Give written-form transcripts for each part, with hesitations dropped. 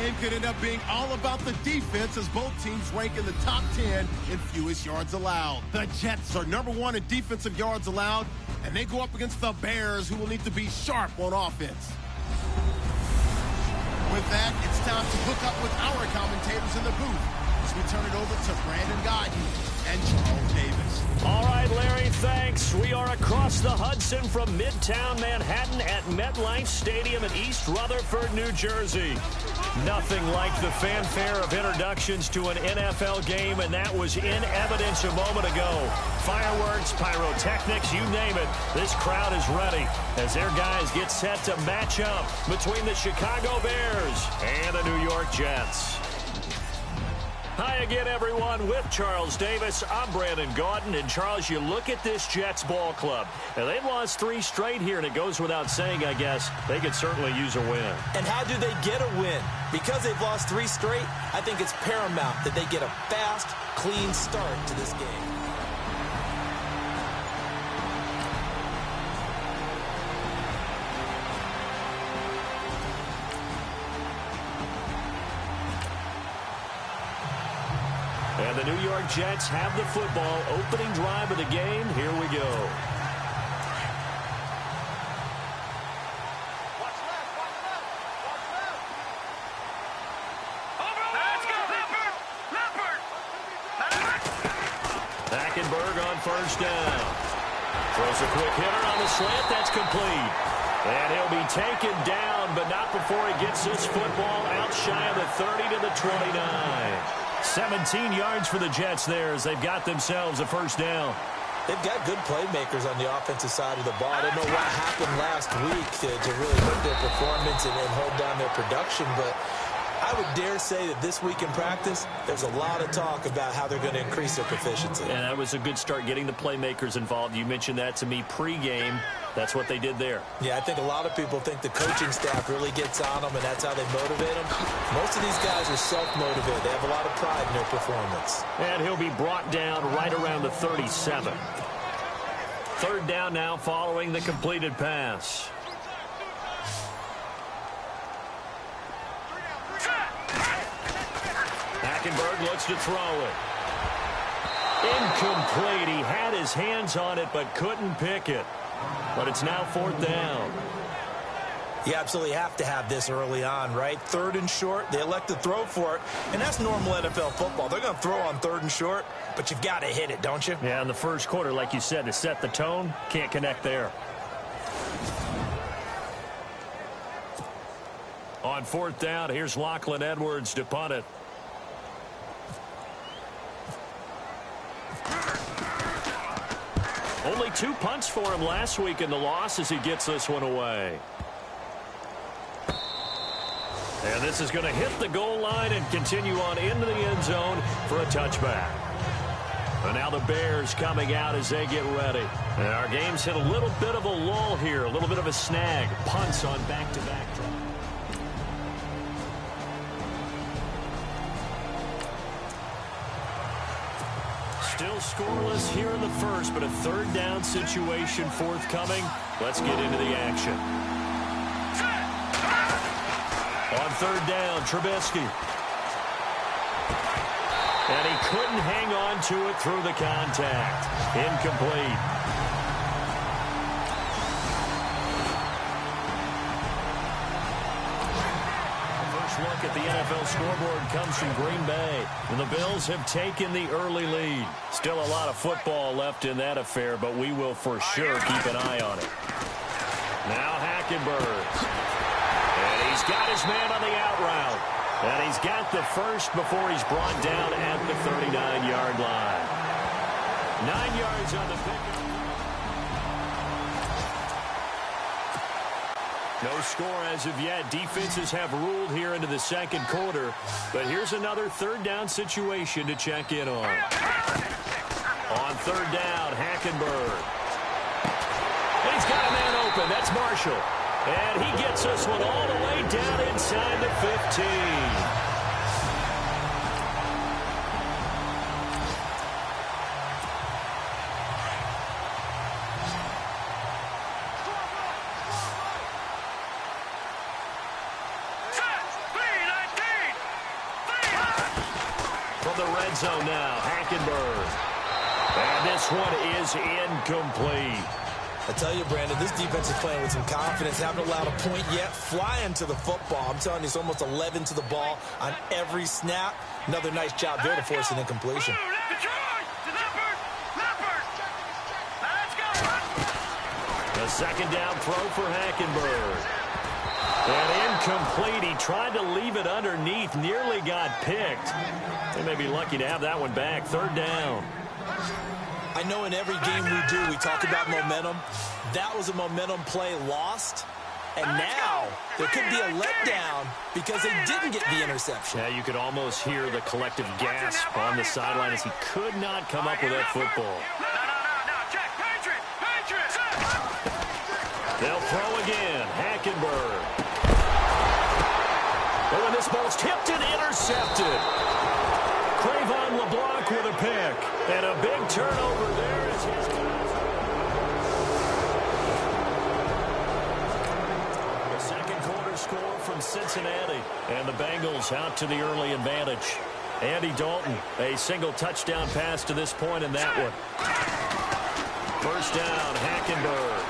game could end up being all about the defense as both teams rank in the top 10 in fewest yards allowed. The Jets are #1 in defensive yards allowed, and they go up against the Bears, who will need to be sharp on offense. With that, it's time to hook up with our commentators in the booth as we turn it over to Brandon Gaudin and Charles Davis. All right, Larry, thanks. We are across the Hudson from Midtown Manhattan at MetLife Stadium in East Rutherford, New Jersey. Nothing like the fanfare of introductions to an NFL game, and that was in evidence a moment ago. Fireworks, pyrotechnics, you name it. This crowd is ready as their guys get set to match up between the Chicago Bears and the New York Jets. Hi again, everyone. With Charles Davis, I'm Brandon Gaudin. And, Charles, you look at this Jets ball club. Now, they've lost 3 straight here, and it goes without saying, I guess, they could certainly use a win. And how do they get a win? Because they've lost 3 straight, I think it's paramount that they get a fast, clean start to this game. And the New York Jets have the football. Opening drive of the game. Here we go. Hackenberg on first down. Throws a quick hitter on the slant. That's complete. And he'll be taken down, but not before he gets this football out shy of the 30 to the 29. 17 yards for the Jets there as they've got themselves a first down. They've got good playmakers on the offensive side of the ball. I don't know what happened last week to really hurt their performance and hold down their production, but I would dare say that this week in practice, there's a lot of talk about how they're going to increase their proficiency. And that was a good start getting the playmakers involved. You mentioned that to me pregame. That's what they did there. Yeah, I think a lot of people think the coaching staff really gets on them, and that's how they motivate them. Most of these guys are self-motivated. They have a lot of pride in their performance. And he'll be brought down right around the 37. Third down now following the completed pass. Hackenberg looks to throw it. Incomplete. He had his hands on it but couldn't pick it. But it's now 4th down. You absolutely have to have this early on, right? 3rd and short, they elect to throw for it, and that's normal NFL football. They're going to throw on 3rd and short, but you've got to hit it, don't you? Yeah, in the first quarter, like you said, to set the tone, can't connect there. On 4th down, here's Lachlan Edwards to punt it. Only 2 punts for him last week in the loss as he gets this one away. And this is going to hit the goal line and continue on into the end zone for a touchback. And now the Bears coming out as they get ready. And our game's hit a little bit of a lull here, a little bit of a snag. Punts on back-to-back drives. Still scoreless here in the first, but a 3rd down situation forthcoming. Let's get into the action. On 3rd down, Trubisky. And he couldn't hang on to it through the contact. Incomplete. Look at the NFL scoreboard comes from Green Bay. And the Bills have taken the early lead. Still a lot of football left in that affair, but we will for sure keep an eye on it. Now Hackenberg. And he's got his man on the out route. And he's got the first before he's brought down at the 39-yard line. 9 yards on the pickup. No score as of yet. Defenses have ruled here into the second quarter. But here's another 3rd down situation to check in on. On 3rd down, Hackenberg. And he's got a man open. That's Marshall. And he gets this one all the way down inside the 15. the red zone now. Hackenberg. And this one is incomplete. I tell you, Brandon, this defense is playing with some confidence. Haven't allowed a point yet. Flying to the football. I'm telling you, it's almost 11 to the ball on every snap. Another nice job there to force an incompletion. The second down throw for Hackenberg. And incomplete. He tried to leave it underneath. Nearly got picked. They may be lucky to have that one back. Third down. I know in every game we do, we talk about momentum. That was a momentum play lost. And now there could be a letdown because they didn't get the interception. Yeah, you could almost hear the collective gasp on the sideline as he could not come up with that football. They'll throw again. Hackenberg. Oh, and this ball's tipped and intercepted. Cravon LeBlanc with a pick. And a big turnover there as his... The second quarter score from Cincinnati. And the Bengals out to the early advantage. Andy Dalton, a single touchdown pass to this point in that one. First down, Hackenberg.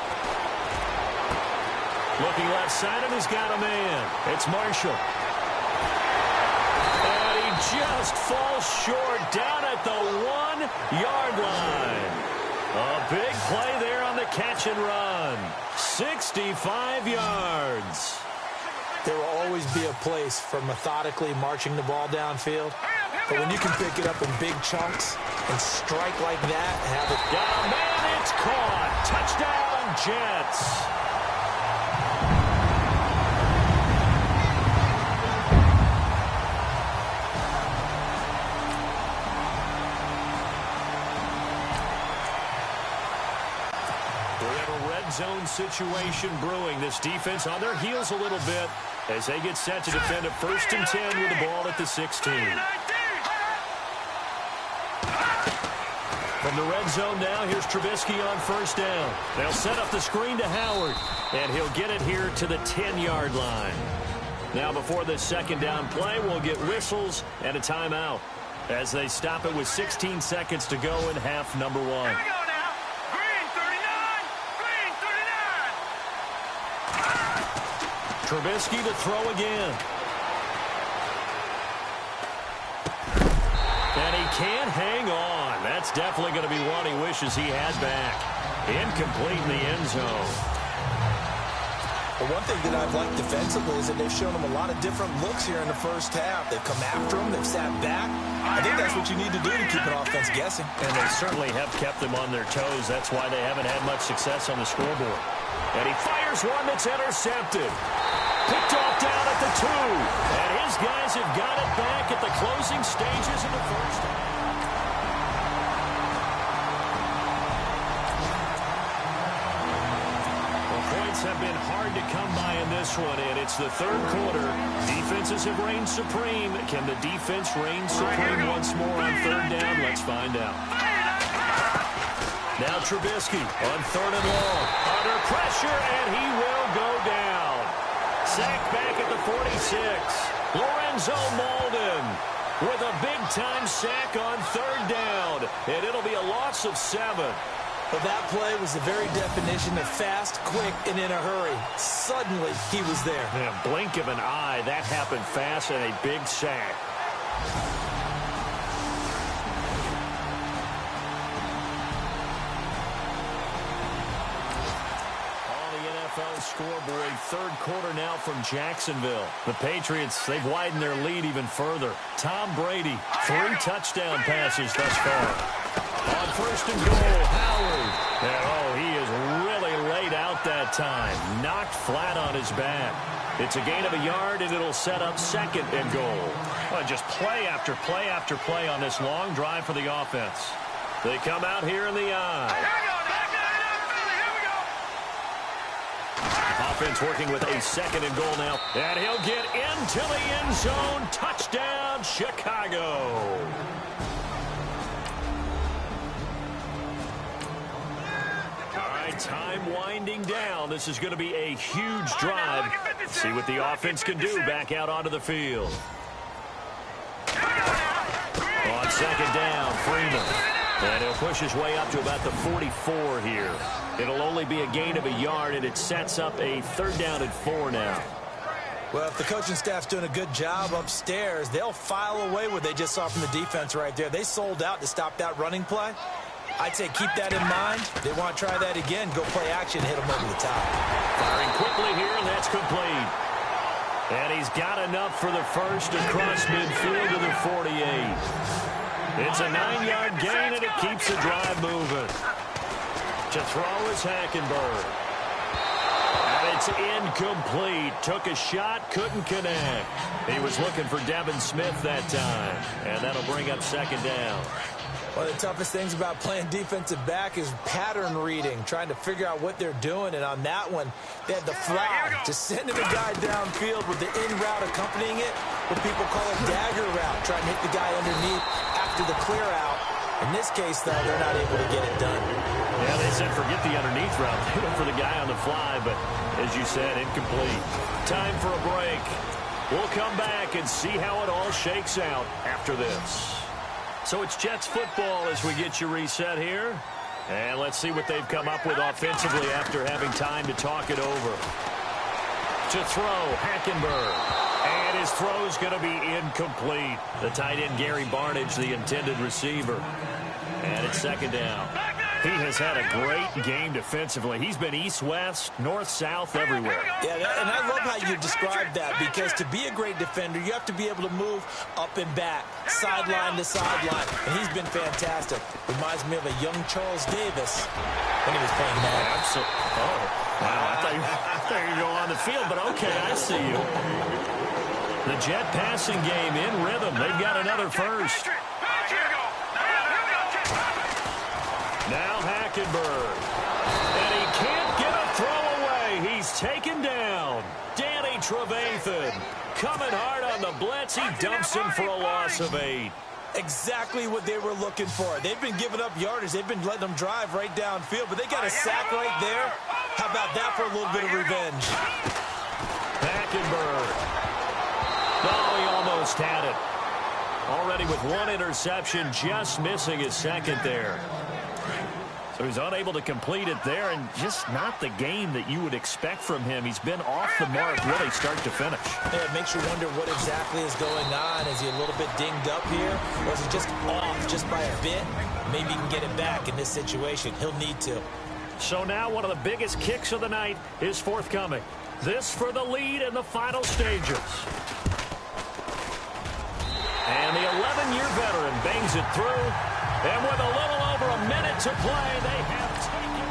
Looking left side, and he's got a man. It's Marshall. And he just falls short down at the 1-yard line. A big play there on the catch and run. 65 yards. There will always be a place for methodically marching the ball downfield. But when you can pick it up in big chunks and strike like that, have it... Down, man, it's caught. Touchdown, Jets. Zone situation brewing. This defense on their heels a little bit as they get set to defend a 1st and 10 with the ball at the 16. From the red zone now, here's Trubisky on first down. They'll set up the screen to Howard, and he'll get it here to the 10-yard line. Now before this second down play, we'll get whistles and a timeout as they stop it with 16 seconds to go in half number 1. Trubisky to throw again. And he can't hang on. That's definitely going to be one he wishes he had back. Incomplete in the end zone. Well, one thing that I've liked defensively is that they've shown him a lot of different looks here in the first half. They've come after him. They've sat back. I think that's what you need to do to keep an offense guessing. And they certainly have kept them on their toes. That's why they haven't had much success on the scoreboard. And he fires one that's intercepted. Picked off down at the 2. And his guys have got it back at the closing stages of the first half. Well, points have been hard to come by in this one, and it's the third quarter. Defenses have reigned supreme. Can the defense reign supreme once more on third down? Let's find out. Now Trubisky on 3rd and long. Under pressure, and he will go down. Sacked back at the 46. Lorenzo Mauldin with a big-time sack on 3rd down. And it'll be a loss of 7. But that play was the very definition of fast, quick, and in a hurry. Suddenly, he was there. In a blink of an eye, that happened fast and a big sack. Scoreboard, third quarter now from Jacksonville. The Patriots, they've widened their lead even further. Tom Brady, 3 touchdown passes thus far. On 1st and goal, Howard. And he is really laid out that time. Knocked flat on his back. It's a gain of a yard, and it'll set up 2nd and goal. Just play after play after play on this long drive for the offense. They come out here in the eye. Offense working with a 2nd and goal now. And he'll get into the end zone. Touchdown, Chicago. All right, time winding down. This is going to be a huge drive. See what the offense can do back out onto the field. On Second down, Freeman. And he'll push his way up to about the 44 here. It'll only be a gain of a yard, and it sets up a 3rd down and 4 now. Well, if the coaching staff's doing a good job upstairs, they'll file away what they just saw from the defense right there. They sold out to stop that running play. I'd say keep that in mind. They want to try that again. Go play action, hit them over the top. Firing quickly here, and that's complete. And he's got enough for the first across midfield to the 48. It's a 9-yard gain, and it keeps the drive moving. To throw is Hackenberg. And it's incomplete. Took a shot, couldn't connect. He was looking for Devin Smith that time. And that'll bring up 2nd down. One of the toughest things about playing defensive back is pattern reading, trying to figure out what they're doing. And on that one, they had the fly, just sending a guy downfield with the in route accompanying it, what people call a dagger route, trying to hit the guy underneath after the clear out. In this case, though, they're not able to get it done. Yeah, they said forget the underneath route. They went for the guy on the fly, but as you said, incomplete. Time for a break. We'll come back and see how it all shakes out after this. So it's Jets football as we get you reset here. And let's see what they've come up with offensively after having time to talk it over. To throw, Hackenberg. And his throw's going to be incomplete. The tight end, Gary Barnidge, the intended receiver. And it's 2nd down. He has had a great game defensively. He's been east-west, north-south, everywhere. Yeah, and I love how you described that, because to be a great defender, you have to be able to move up and back, sideline to sideline, and he's been fantastic. Reminds me of a young Charles Davis when he was playing that. Absolutely. Oh, wow. I thought you were going on the field, but okay, I see you. The Jet passing game in rhythm. They've got another first. Now Hackenberg. And he can't get a throw away. He's taken down. Danny Trevathan coming hard on the blitz. He dumps him for a loss of 8. Exactly what they were looking for. They've been giving up yardage. They've been letting them drive right downfield, but they got a sack right there. How about that for a little bit of revenge? Hackenberg. Oh, he almost had it. Already with 1 interception, just missing his 2nd there. So he's unable to complete it there, and just not the game that you would expect from him. He's been off the mark really start to finish. Yeah, it makes you wonder what exactly is going on. Is he a little bit dinged up here, or is he just off just by a bit? Maybe he can get it back in this situation. He'll need to. So now one of the biggest kicks of the night is forthcoming. This for the lead in the final stages. And the 11-year veteran bangs it through. And with a little over a minute to play, they have taken.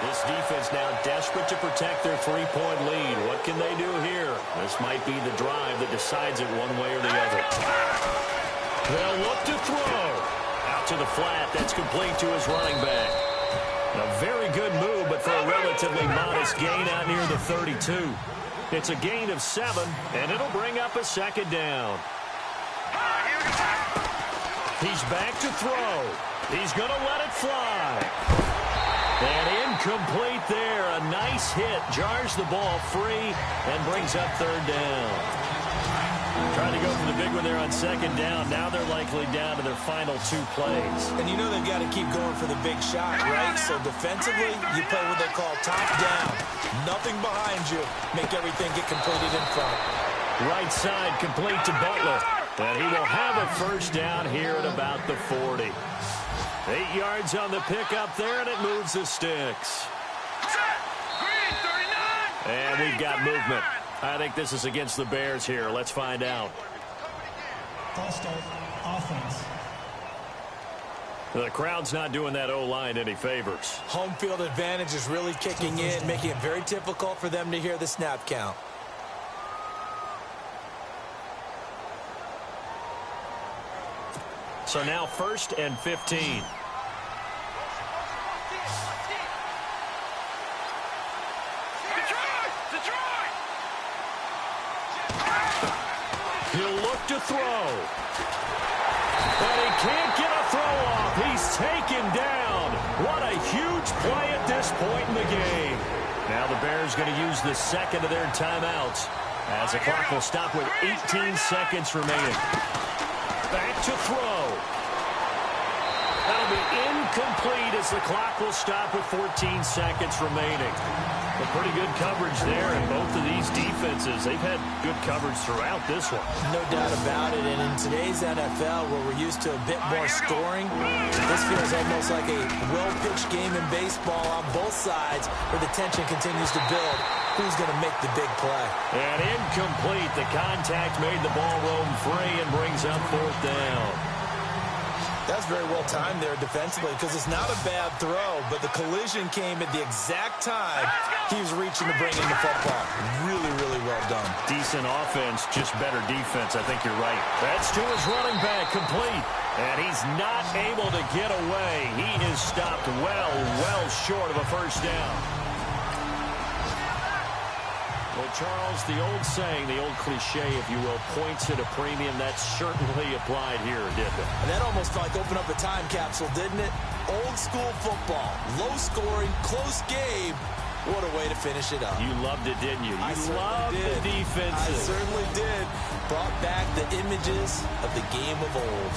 This defense now desperate to protect their 3-point lead. What can they do here? This might be the drive that decides it one way or the other. They'll look to throw. Out to the flat. That's complete to his running back. A very good move, but for a relatively modest gain out near the 32. It's a gain of 7, and it'll bring up a 2nd down. He's back to throw. He's going to let it fly. And incomplete there. A nice hit. Jars the ball free and brings up 3rd down. Trying to go for the big one there on 2nd down. Now they're likely down to their final 2 plays. And you know they've got to keep going for the big shot, right? So defensively, you play what they call top down. Nothing behind you. Make everything get completed in front. Right side complete to Butler. And he will have a 1st down here at about the 40. 8 yards on the pickup there, and it moves the sticks. And we've got movement. I think this is against the Bears here. Let's find out. False start, offense. The crowd's not doing that O-line any favors. Home field advantage is really kicking in, making it very difficult for them to hear the snap count. So now 1st and 15. He'll look to throw. But he can't get a throw off. He's taken down. What a huge play at this point in the game. Now the Bears going to use the 2nd of their timeouts As the clock will stop with 18 seconds remaining. Back to throw. That'll be incomplete as the clock will stop with 14 seconds remaining. But pretty good coverage there in both of these defenses. They've had good coverage throughout this one. No doubt about it. And in today's NFL, where we're used to a bit more scoring, this feels almost like a well-pitched game in baseball on both sides where the tension continues to build. Who's going to make the big play? And incomplete. The contact made the ball roam free and brings up fourth down. That's very well timed there defensively because it's not a bad throw, but the collision came at the exact time he was reaching to bring in the football. Really, really well done. Decent offense, just better defense. I think you're right. That's to his running back, complete. And he's not able to get away. He is stopped well short of a first down. Well, Charles, the old saying, the old cliche, if you will, points at a premium, that certainly applied here, didn't it? And that almost like opened up a time capsule, didn't it? Old school football, low scoring, close game. What a way to finish it up. You loved it, didn't you? I You loved the defenses. I certainly did. Brought back the images of the game of old.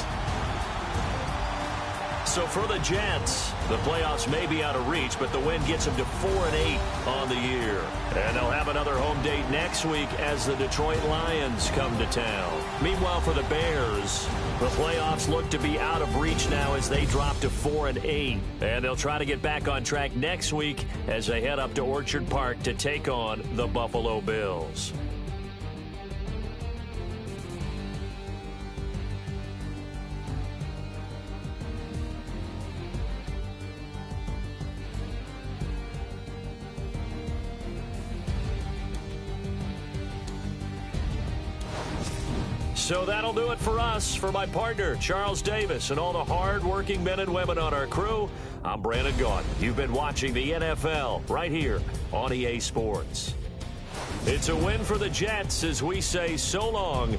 So for the Jets, the playoffs may be out of reach, but the win gets them to 4-8 on the year. And they'll have another home date next week as the Detroit Lions come to town. Meanwhile, for the Bears, the playoffs look to be out of reach now as they drop to 4-8. And they'll try to get back on track next week as they head up to Orchard Park to take on the Buffalo Bills. So that'll do it for us. For my partner, Charles Davis, and all the hard-working men and women on our crew, I'm Brandon Gaudin. You've been watching the NFL right here on EA Sports. It's a win for the Jets as we say so long.